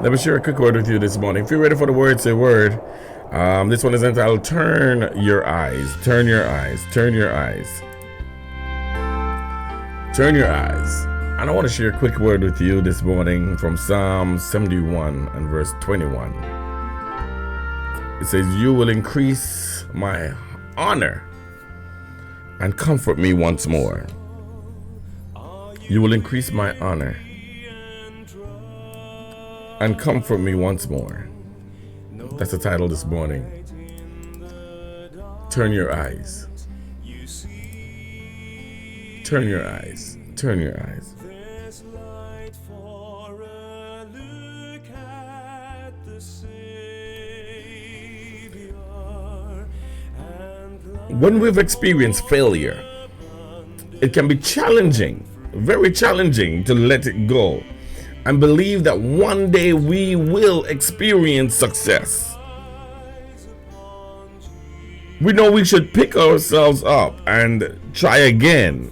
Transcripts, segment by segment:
Let me share a quick word with you this morning. If you're ready for the word, say word. This one is entitled Turn Your Eyes. Turn your eyes. Turn your eyes. Turn your eyes. And I want to share a quick word with you this morning from Psalm 71 and verse 21. It says, you will increase my honor and comfort me once more. You will increase my honor and comfort me once more. That's the title this morning. Turn your eyes. Turn your eyes. Turn your eyes. When we've experienced failure, it can be challenging, very challenging to let it go and believe that one day we will experience success. We know we should pick ourselves up and try again.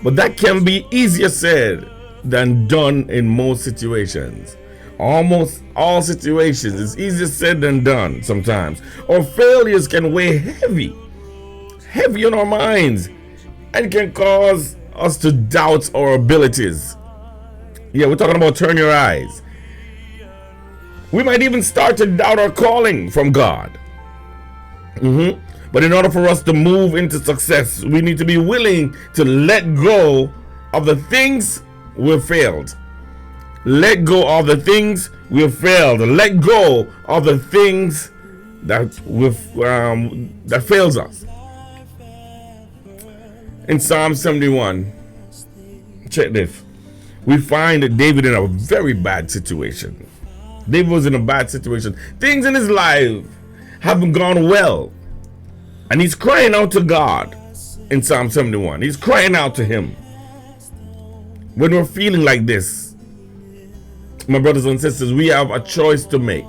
But that can be easier said than done in most situations. Almost all situations, it's easier said than done sometimes. Our failures can weigh heavy on our minds and can cause us to doubt our abilities. Yeah, we're talking about turn your eyes. We might even start to doubt our calling from God. But in order for us to move into success, we need to be willing to let go of the things we've failed. Let go of the things we've failed. Let go of the things that that fails us. In Psalm 71, check this. We find David in a very bad situation. David was in a bad situation. Things in his life haven't gone well. And he's crying out to God in Psalm 71. He's crying out to him. When we're feeling like this, my brothers and sisters, we have a choice to make.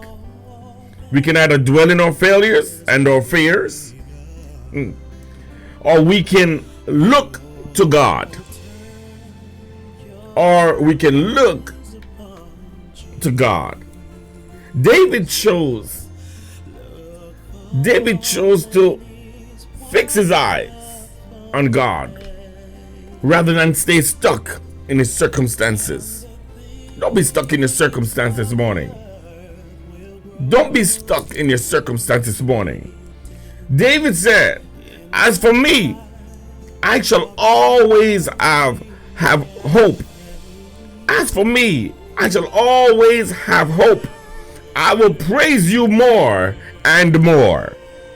We can either dwell in our failures and our fears, or we can look to God. Or we can look to God. David chose to fix his eyes on God rather than stay stuck in his circumstances. Don't be stuck in your circumstances this morning. Don't be stuck in your circumstances this morning. David said, as for me, I shall always have hope. As for me, I shall always have hope. I will praise you more and more.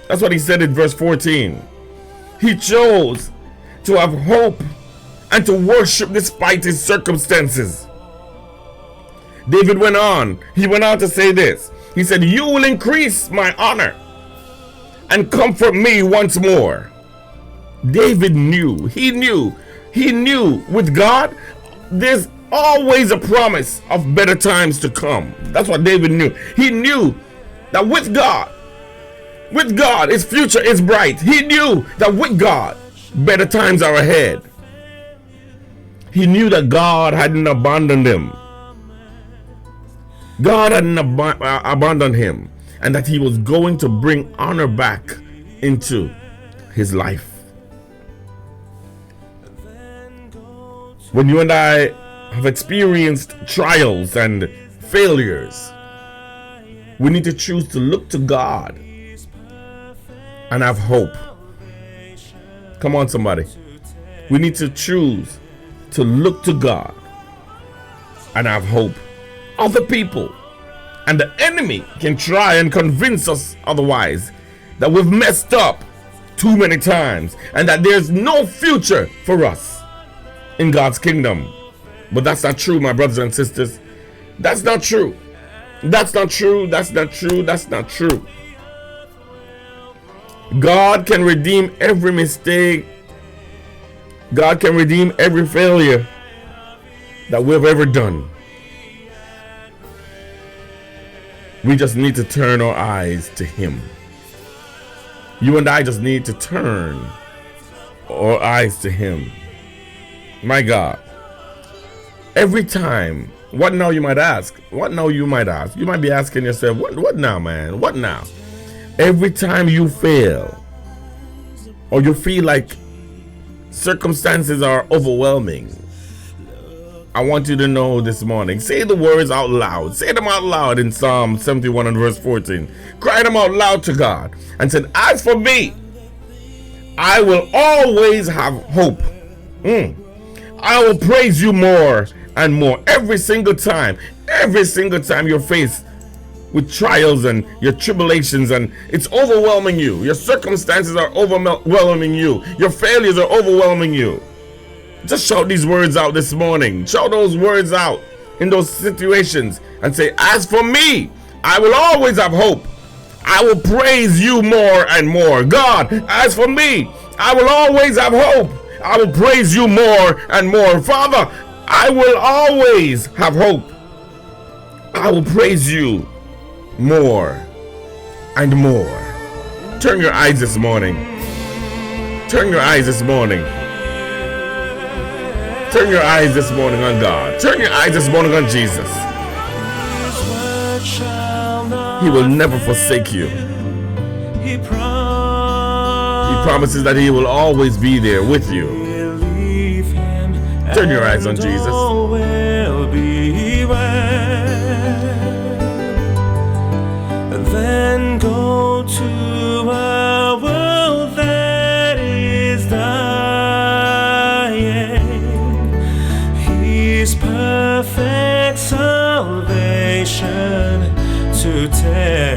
That's what he said in verse 14. He chose to have hope and to worship despite his circumstances. David went on. He went on to say this. He said, you will increase my honor and comfort me once more. David knew. He knew with God, there's always a promise of better times to come. That's what David knew. He knew that with God, his future is bright. He knew that with God, better times are ahead. He knew that God hadn't abandoned him. God hadn't abandoned him, and that he was going to bring honor back into his life. When you and I have experienced trials and failures, we need to choose to look to God and have hope. Come on, somebody. We need to choose to look to God and have hope. Other people and the enemy can try and convince us otherwise, that we've messed up too many times and that there's no future for us in God's kingdom. But that's not true, my brothers and sisters. That's not true. That's not true. That's not true. That's not true. God can redeem every mistake. God can redeem every failure that we've ever done. We just need to turn our eyes to Him. You and I just need to turn our eyes to Him. My God, every time What now, you might ask? What now, you might ask? You might be asking yourself, what now, man? What now? Every time you fail, or you feel like circumstances are overwhelming, I want you to know this morning, say the words out loud. Say them out loud in Psalm 71 and verse 14. Cry them out loud to God and said, as for me, I will always have hope. I will praise you more and more every single time you're faced with trials and your tribulations and it's overwhelming you. Your circumstances are overwhelming you. Your failures are overwhelming you. Just shout these words out this morning. Shout those words out in those situations and say, as for me, I will always have hope. I will praise you more and more. God, as for me, I will always have hope. I will praise you more and more. Father, I will always have hope. I will praise you more and more. Turn your eyes this morning. Turn your eyes this morning. Turn your eyes this morning on God. Turn your eyes this morning on Jesus. He will never forsake you. He promises that he will always be there with you. Turn your eyes on Jesus. Then go to a world that is dying. His perfect salvation to tell.